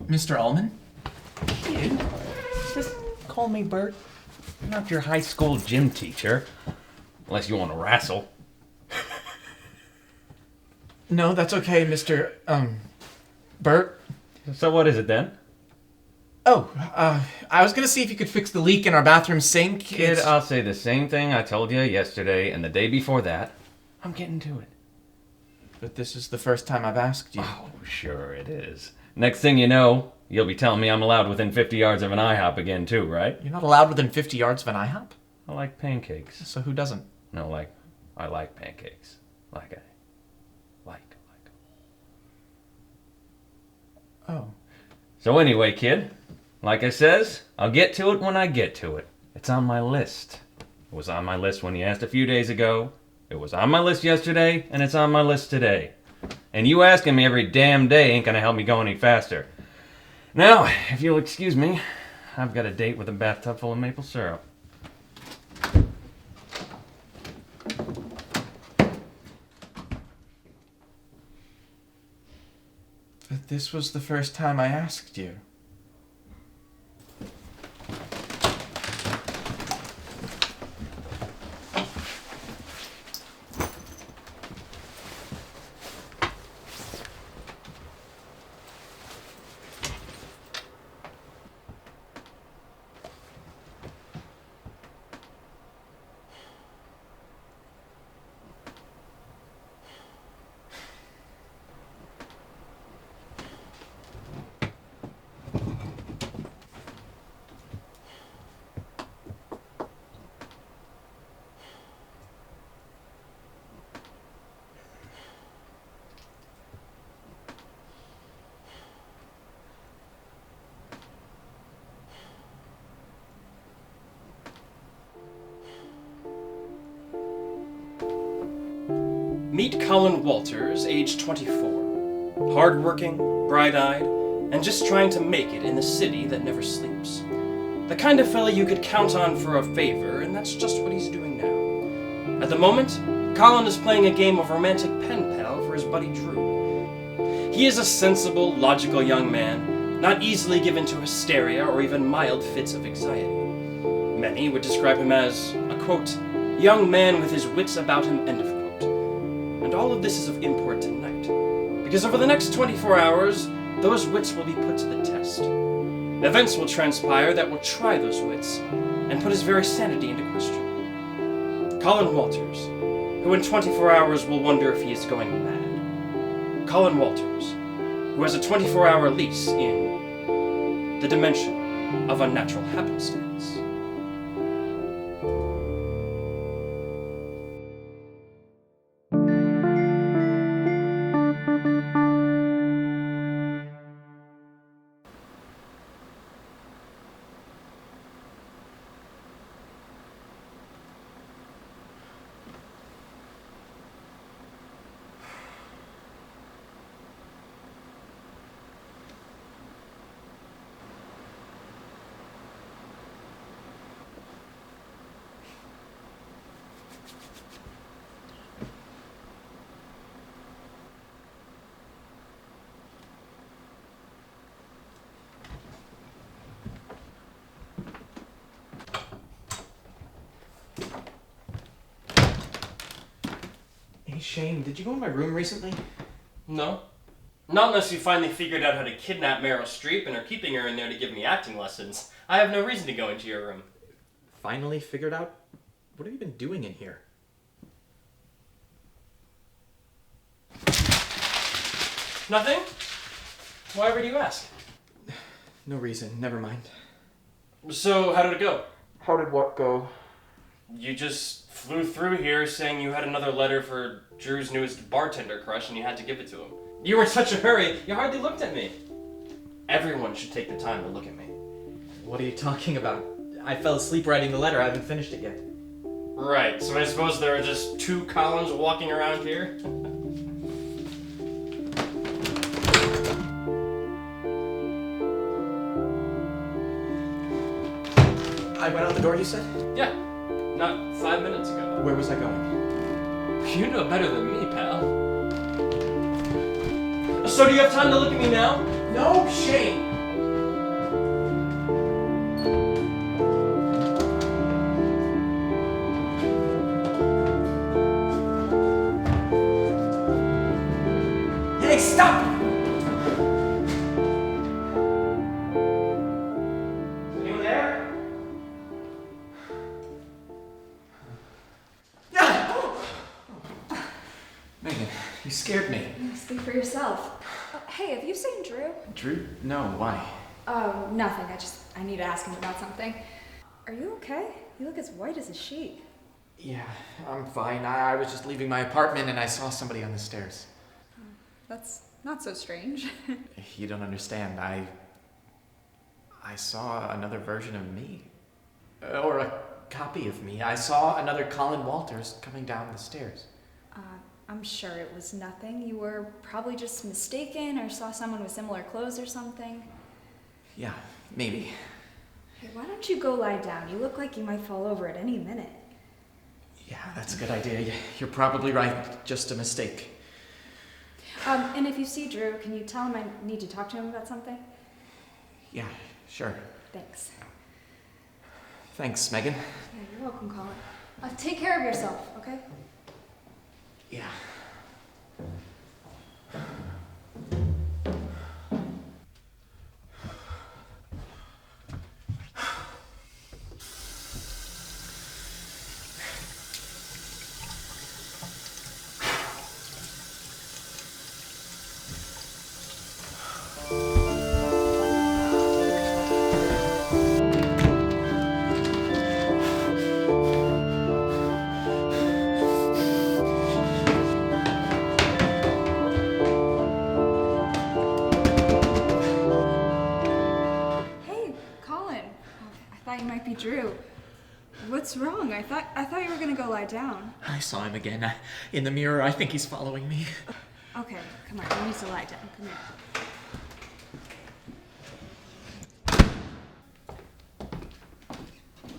Mr. Ullman? You? Just call me Bert. I'm not your high school gym teacher. Unless you want to wrestle. No, that's okay, Mr. Bert. So what is it then? Oh, I was gonna see if you could fix the leak in our bathroom sink. Kid, I'll say the same thing I told you yesterday and the day before that. I'm getting to it. But this is the first time I've asked you. Oh, sure it is. Next thing you know, you'll be telling me I'm allowed within 50 yards of an IHOP again too, right? You're not allowed within 50 yards of an IHOP? I like pancakes. So who doesn't? No, I like pancakes. Like. Oh. So anyway, kid, like I says, I'll get to it when I get to it. It's on my list. It was on my list when you asked a few days ago. It was on my list yesterday, and it's on my list today. And you asking me every damn day ain't gonna help me go any faster. Now, if you'll excuse me, I've got a date with a bathtub full of maple syrup. But this was the first time I asked you. Meet Colin Walters, age 24. Hardworking, bright-eyed, and just trying to make it in the city that never sleeps. The kind of fella you could count on for a favor, and that's just what he's doing now. At the moment, Colin is playing a game of romantic pen pal for his buddy Drew. He is a sensible, logical young man, not easily given to hysteria or even mild fits of anxiety. Many would describe him as a, quote, young man with his wits about him, end of quote. And all of this is of import tonight, because over the next 24 hours, those wits will be put to the test. Events will transpire that will try those wits, and put his very sanity into question. Colin Walters, who in 24 hours will wonder if he is going mad. Colin Walters, who has a 24-hour lease in the Dimension of Unnatural Happenstance. Hey Shane, did you go in my room recently? No. Not unless you finally figured out how to kidnap Meryl Streep and are keeping her in there to give me acting lessons. I have no reason to go into your room. Finally figured out? What have you been doing in here? Nothing? Why ever do you ask? No reason, never mind. So, how did it go? How did what go? You just flew through here saying you had another letter for Drew's newest bartender crush and you had to give it to him. You were in such a hurry, you hardly looked at me. Everyone should take the time to look at me. What are you talking about? I fell asleep writing the letter, I haven't finished it yet. Right, so I suppose there are just two Collins walking around here? I went out the door, you said? Yeah, not 5 minutes ago. Where was I going? You know better than me, pal. So do you have time to look at me now? No, Shane! Hey, stop! Anyone there? Megan, you scared me. Speak for yourself. Hey, have you seen Drew? Drew? No, why? Oh, nothing. I need to ask him about something. Are you okay? You look as white as a sheet. Yeah, I'm fine. I was just leaving my apartment and I saw somebody on the stairs. That's not so strange. You don't understand. I saw another version of me. Or a copy of me. I saw another Colin Walters coming down the stairs. I'm sure it was nothing. You were probably just mistaken or saw someone with similar clothes or something. Yeah, maybe. Hey, why don't you go lie down? You look like you might fall over at any minute. Yeah, that's a good idea. You're probably right. Just a mistake. And if you see Drew, can you tell him I need to talk to him about something? Yeah, sure. Thanks. Thanks, Megan. Yeah, you're welcome, Colin. Take care of yourself, okay? Yeah. Hey, Colin. I thought you might be Drew. What's wrong? I thought you were gonna go lie down. I saw him again. In the mirror, I think he's following me. Okay, come on. You need to lie down. Come here.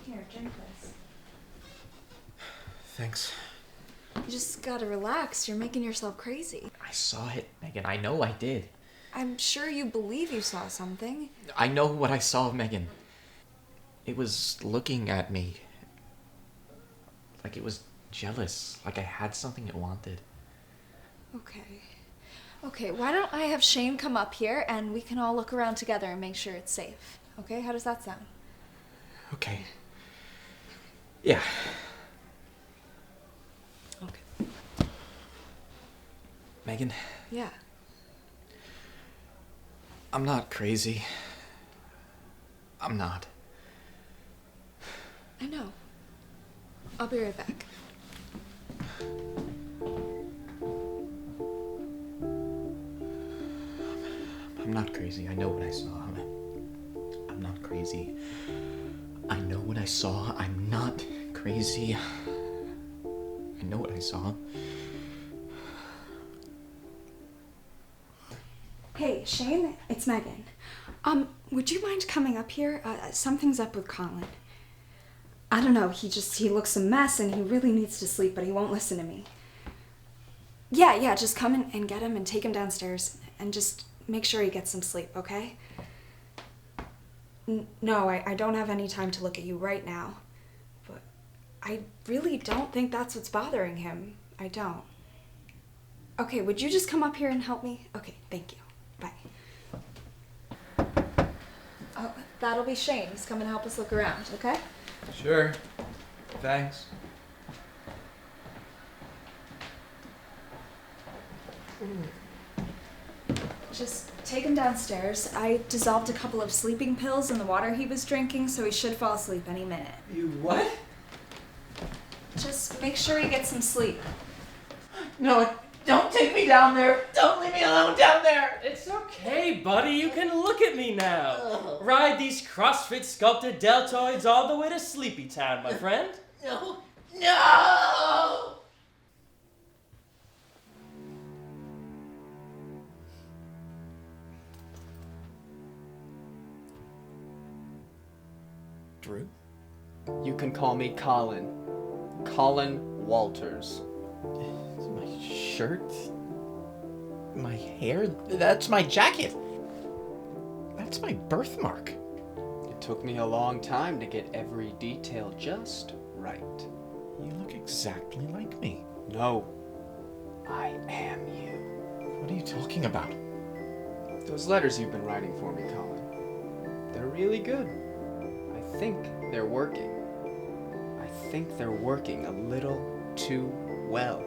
Here, drink this. Thanks. You just gotta relax. You're making yourself crazy. I saw it, Megan. I know I did. I'm sure you believe you saw something. I know what I saw, Megan. It was looking at me. Like it was jealous. Like I had something it wanted. Okay. Okay, why don't I have Shane come up here and we can all look around together and make sure it's safe. Okay, how does that sound? Okay. Yeah. Okay. Megan, Yeah. I'm not crazy. I'm not. I know. I'll be right back. I'm not crazy. I know what I saw. I'm not crazy. I know what I saw. I'm not crazy. I know what I saw. Hey, Shane, it's Megan. Would you mind coming up here? Something's up with Colin. I don't know, he looks a mess and he really needs to sleep, but he won't listen to me. Yeah, just come in and get him and take him downstairs and just make sure he gets some sleep, okay? No, I don't have any time to look at you right now, but I really don't think that's what's bothering him. I don't. Okay, would you just come up here and help me? Okay, thank you. Bye. Oh, that'll be Shane. He's coming to help us look around, okay? Sure. Thanks. Just take him downstairs. I dissolved a couple of sleeping pills in the water he was drinking, so he should fall asleep any minute. You what? Just make sure he gets some sleep. No, don't take me down there. Don't leave me alone down there. It's okay, buddy. You can look at me now. Ride these CrossFit sculpted deltoids all the way to Sleepy Town, my friend. No. No! Drew? You can call me Colin. Colin Walters. My shirt? My hair? That's my jacket. That's my birthmark. It took me a long time to get every detail just right. You look exactly like me. No, I am you. What are you you talking about? Those letters you've been writing for me, Colin. They're really good. I think they're working. I think they're working a little too well.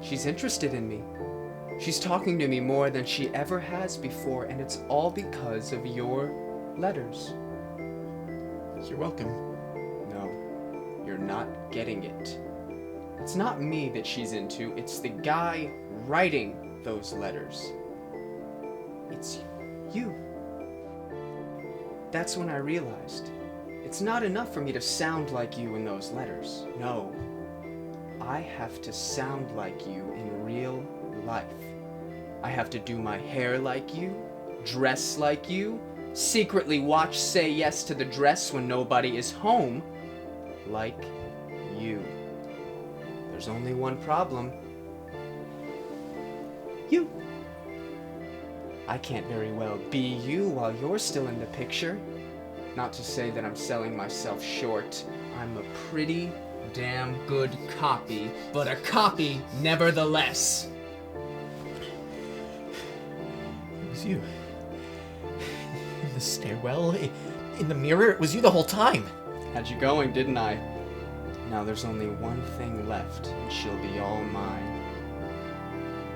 She's interested in me. She's talking to me more than she ever has before, and it's all because of your letters. You're welcome. No, you're not getting it. It's not me that she's into, it's the guy writing those letters. It's you. That's when I realized it's not enough for me to sound like you in those letters. No, I have to sound like you in real life. I have to do my hair like you, dress like you, secretly watch Say Yes to the Dress when nobody is home, like you. There's only one problem. You. I can't very well be you while you're still in the picture. Not to say that I'm selling myself short. I'm a pretty damn good copy, but a copy nevertheless. It was you. In the stairwell, in the mirror, it was you the whole time. Had you going, didn't I? Now there's only one thing left, and she'll be all mine.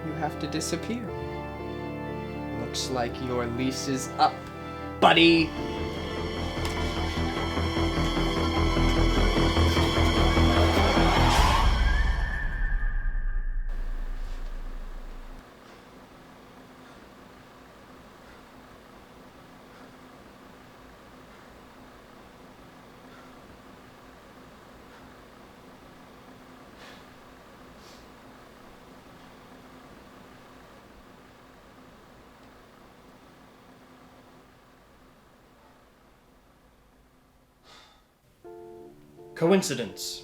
You have to disappear. Looks like your lease is up, buddy! Coincidence.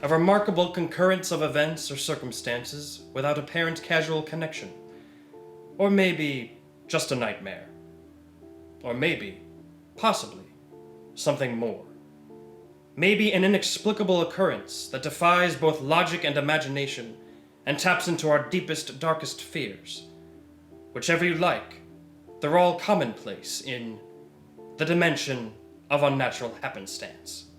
A remarkable concurrence of events or circumstances without apparent casual connection. Or maybe just a nightmare. Or maybe, possibly, something more. Maybe an inexplicable occurrence that defies both logic and imagination and taps into our deepest, darkest fears. Whichever you like, they're all commonplace in the Dimension of Unnatural Happenstance.